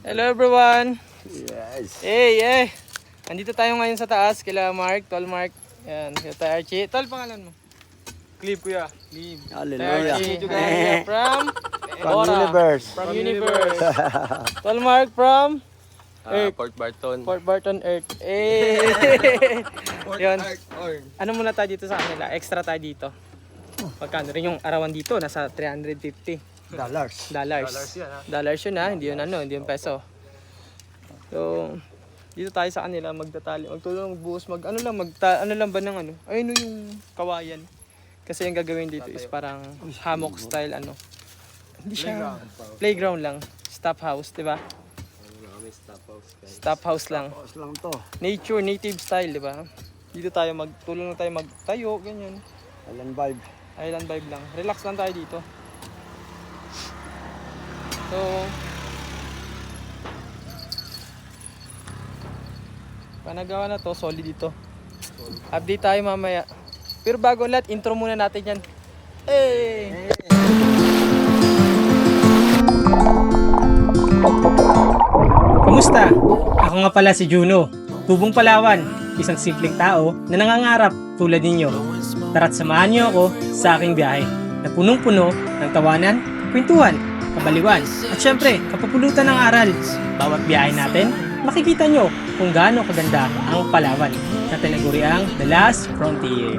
Hello everyone! Yes. Hey! Andito tayo ngayon sa taas, kila Mark, Tol Mark. Yan, kila Archie. Tol, pangalan mo? Clip kuya. Clip. Hallelujah. Archie, from From Universe. From Universe. Tol Mark from Earth. Port Barton. Port Barton, Earth. Yun. Ano muna tayo dito sa kanila? Extra tayo dito. Magkano rin yung arawan dito? Nasa $350. Dollars. Dollars yun ha, hindi yun ano, hindi yun peso. So, dito tayo sa kanila magtatali, magtulong magbuhos, ano lang ba ng ano? Ayun yung kawayan. Kasi yung gagawin dito is parang hammock style ano. Hindi siya playground lang, stop house, 'di ba? Stop house lang. Tapos lang to. Nature, native style, 'di ba? Dito tayo magtulong tayo magtayo, ganyan. Island vibe. Island vibe lang. Relax lang tayo dito. So, panagawa na to, solid dito. Update tayo mamaya. Pero bago lahat, intro muna natin yan. Hey! Kamusta? Ako nga pala si Juno, tubong Palawan, isang simpleng tao na nangangarap tulad ninyo. Tara't samahan niyo ako sa aking biyahe na punong-puno ng tawanan, kwentuhan, kabaliwan, at syempre, kapupulutan ng aral. Bawat biyahe natin, makikita nyo kung gaano kaganda ang Palawan na tinaguriang The Last Frontier.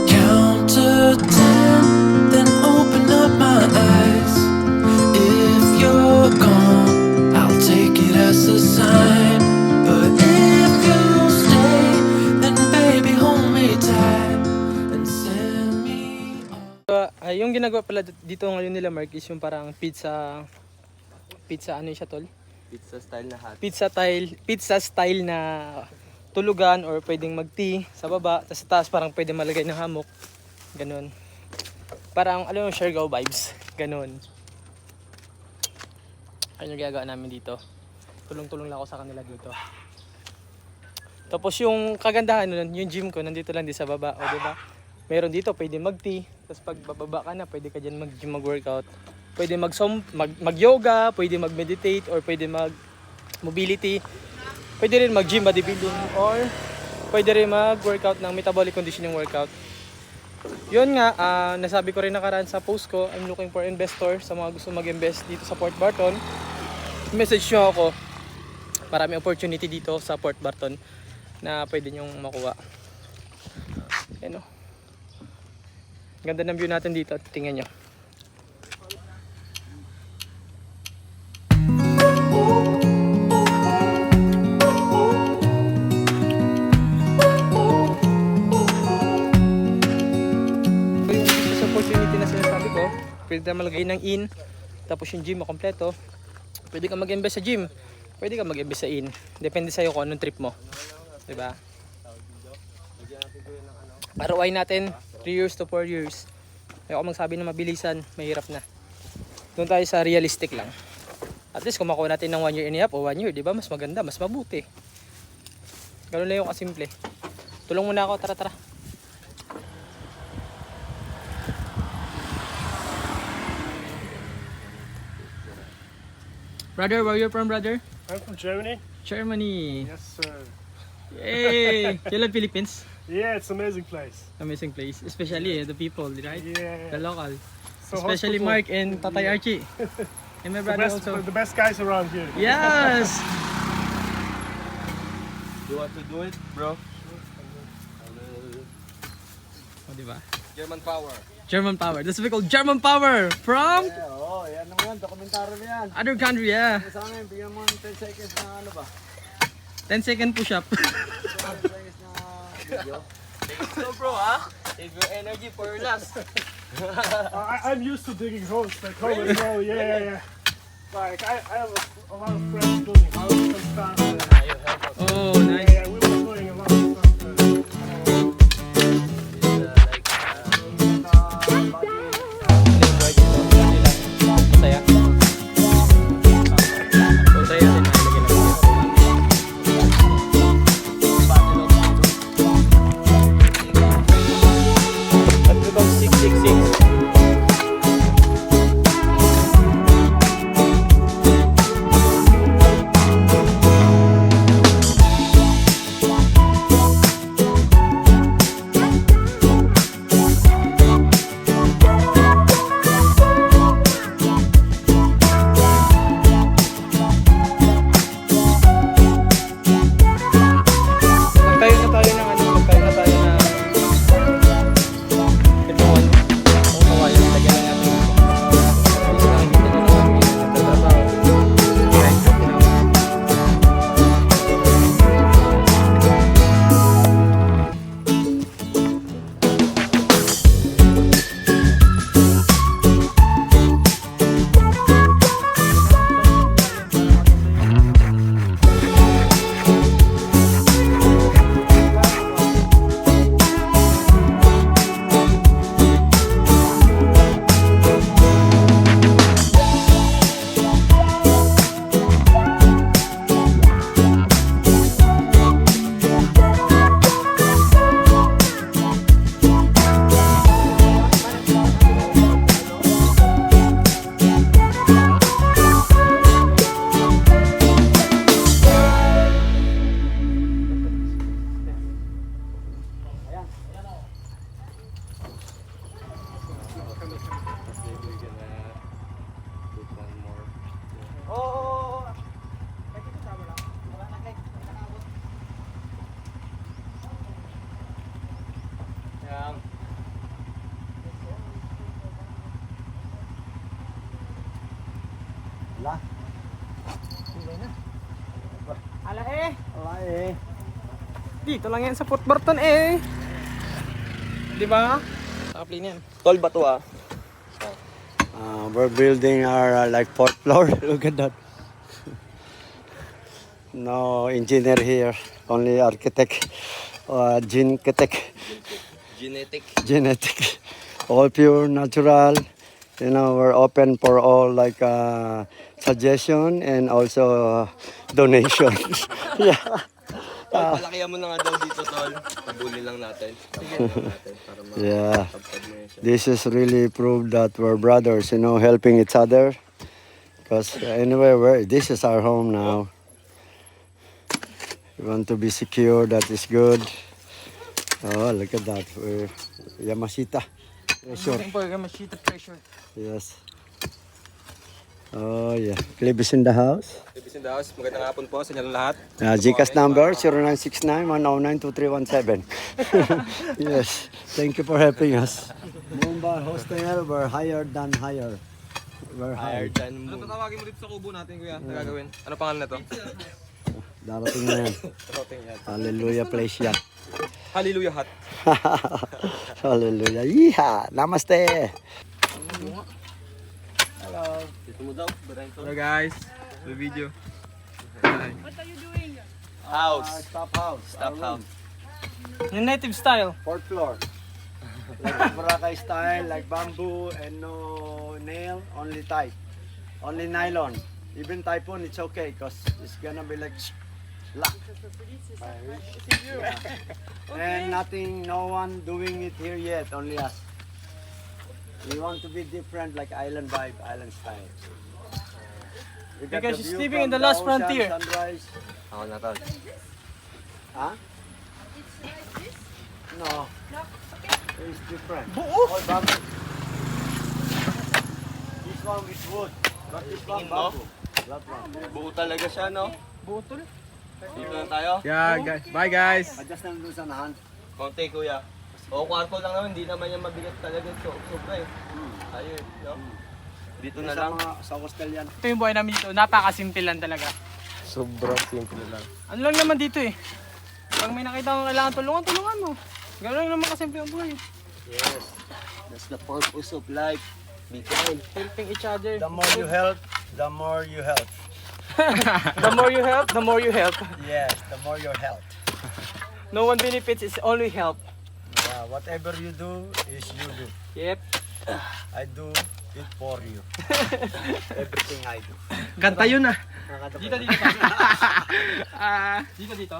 Count to 10, then open up my eyes. If you're gone, I'll take it as a sign. But if you stay, then baby hold me tight and send me on. Yung ginagawa pala dito ngayon nila Mark is yung parang pizza ano siya tol? Pizza style na hot. Pizza style na tulugan or pwedeng mag-tea sa baba, tapos sa taas parang pwedeng malagay ng hammock. Ganun. Parang alam mo, Siargao vibes. Ganun. Ano yung ginagawa namin dito? Tulong-tulong lang ako sa kanila dito. Tapos yung kagandahan nun, yung gym ko nandito lang di sa baba, o di ba? Meron dito pwede mag-tea, tapos pag bababa ka na, pwede ka diyan mag-gym, mag-workout. Pwede mag-yoga, pwede mag-meditate, or pwede mag-mobility. Pwede rin mag-gym, bodybuilding, or pwede rin mag-workout ng metabolic conditioning workout. Yun nga, nasabi ko rin nakaraan sa post ko, I'm looking for investor sa mga gusto mag-invest dito sa Port Barton. Message nyo ako, marami opportunity dito sa Port Barton na pwede nyong makuha. Ayan o. Ganda ng view natin dito, tingnan nyo. Pwede tayo malagay ng in, tapos yung gym makompleto. Pwede ka mag-invest sa gym, pwede ka mag-invest sa in. Depende sa'yo kung anong trip mo, diba? ROI natin 3 years to 4 years. Ayoko magsabi na mabilisan, mahirap na. Doon tayo sa realistic lang. At least kung makuha natin ng 1 year and a half o 1 year, diba? Mas maganda, mas mabuti. Ganun lang yung kasimple. Tulong muna ako, tara. Brother, where are you from, brother? I'm from Germany. Germany. Yes, sir. Yay! You love Philippines? Yeah, it's an amazing place. Amazing place. Especially the people, right? Yeah. The local. So Especially hospitable. Mark and Tatay Archie. And my brother also. The best guys around here. Yes! You want to do it, bro? O, diba? German power. German power. This is called German power from Oo, yan naman. Dokumentaryo na yan. other country, yeah. Sa amin, bigyan mo ng 10 seconds na ano ba? 10-second push-up. 10 seconds na video. So bro, save your energy for your last. I'm used to digging holes back home as well. Yeah. Like I have a lot of friends building houses and stuff. Oh, nice. Yeah, we were doing a lot of stuff. Masaya. So, try natin mailagay na. Let's go 666. La. Ala eh. Wala eh. Dito lang yan sa Fort Barton eh. Di ba? Kapli niyan. Tol ba to ah? We're building our like 4th floor. Look at that. No engineer here, only architect, genetic, Genetic. all pure natural. You know, we're open for all like suggestion and also donation. Yeah. Tol, palakihan mo na nga daw dito, Tol. Pabuli lang natin. Para Yeah. makapag mo siya. This is really proof that we're brothers, you know, helping each other. Because anyway, this is our home now. We want to be secure, that is good. Oh, look at that. We're Yamashita. Sure. Pressure. Yes. Oh, yeah. Clip is in the house. Ibig in the house, magandang hapon po sa inyo lahat. Gcash number 0969-109-2317. Yes. Thank you for helping us. Mumbai Hostel, we're higher than higher. We're higher. Ano tatawagin mo dito sa kubo natin, kuya? Nagagawin? Ano pangalan na to? Darating na yan. Hallelujah place yan. Hallelujah Hut. Hallelujah. Yeehaw! Namaste! Dito mo daw. Hello guys. The video. What are you doing? House. Stop house. Stop house. Yung native style. 4th floor. Like Boracay style, like bamboo and no nail, only type. Only nylon. Even typhoon, it's okay because it's gonna be like lock. And nothing, no one doing it here yet, only us. We want to be different, like island vibe, island style. We got Because the you're view living in from the last ocean, frontier. Sunrise. Ako na, Tol. Huh? No. It's different. All bamboo. This one with wood, but this one Tingin mo? bamboo. That one. Buo talaga siya, no? Butol. Dito na tayo. Yeah, guys. Bye, guys. Adjust na doon sa nahan. Konti, kuya. O, kwarto lang naman. Hindi naman yan mabigat talaga. Sobra eh. Ayun, no? Dito na Sa lang. mga sa hostel yan. Ito yung buhay namin dito. Napakasimple lang talaga. Sobrang simple lang. Ano lang naman dito eh. Pag may nakita kang kailangan tulungan, tulungan mo. Gano'n lang naman kasimple ang buhay. Yes. That's the purpose of life. Be kind. Helping each other. The more you help, the more you help. The more you help, the more you help. Yes, the more you help. No one benefits, it's only help. Yeah, whatever you do is you do. Yep. I do it for you. Everything I do. Ganta yun ah. Dito. Dito.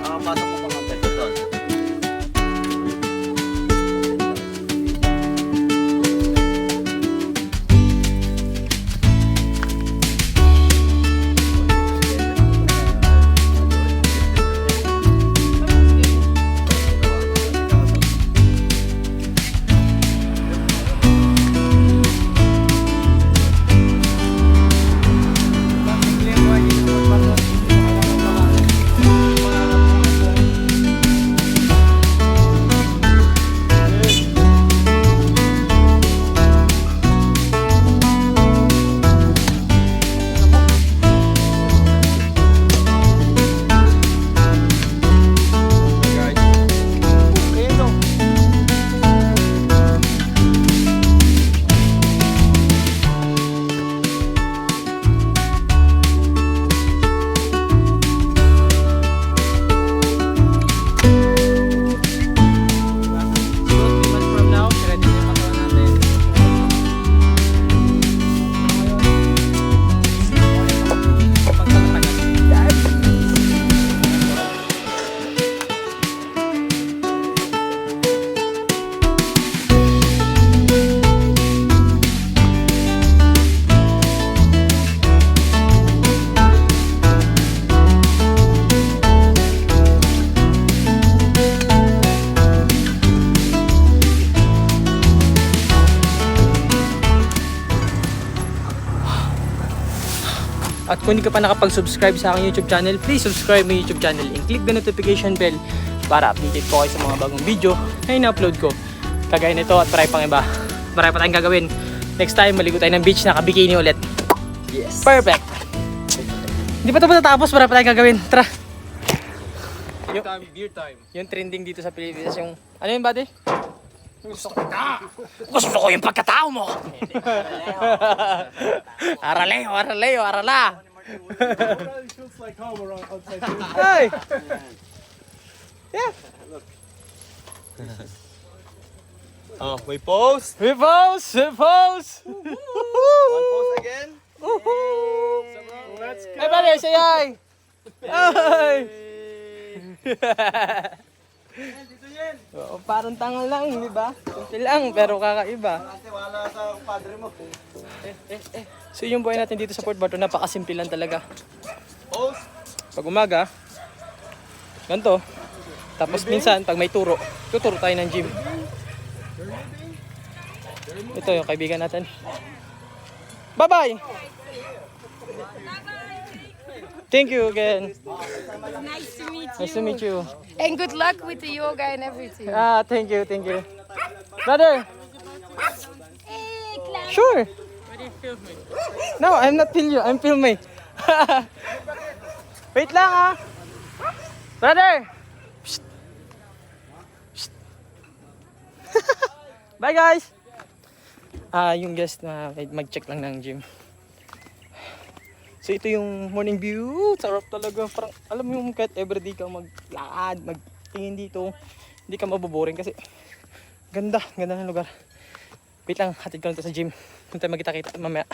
Pasok mo pa mga pet, Tol. At kung hindi ka pa nakapag-subscribe sa aking YouTube channel, please subscribe my YouTube channel and click the notification bell para updated po kayo sa mga bagong video na ina-upload ko. Kagaya nito at marami pang iba. Marami pa tayong gagawin. Next time, maligo tayo ng beach, naka-bikini ulit. Yes. Perfect. Hindi pa ito matatapos, para pa tayong gagawin. Tara. Beer time. Yung trending dito sa Pilipinas, yung... Ano yun, buddy? Gusto ko yung pagkatao mo! Araleo, araleo, arala! It feels like home around outside here. Hey! Yeah! Oh, may pose. We pose! We pose! One pose again. Let's Hey, buddy, say hi! Hi! Oo, parang tanga lang, di ba? Simple lang, pero kakaiba. Kasi wala sa padre mo. So yung buhay natin dito sa Port Barton, napakasimple lang talaga. Pose. Pag umaga, ganito. Tapos minsan, pag may turo, tuturo tayo ng gym. Ito yung kaibigan natin. Bye-bye! Thank you again. Nice to meet you. Nice to meet you. And good luck with the yoga and everything. Ah, thank you, thank you. Brother, Hey, Clown. sure. No, I'm not filming you. I'm filming. Wait lang ah. Brother. Psst. Psst. Bye guys. Yung guest na mag-check lang ng gym. So ito yung morning view. Sarap talaga. Parang alam mo yung kahit everyday ka maglakad, magtingin dito, hindi ka maboboring kasi ganda ng lugar. Wait lang, hatid ko lang ito sa gym. Kung tayo magkita-kita mamaya.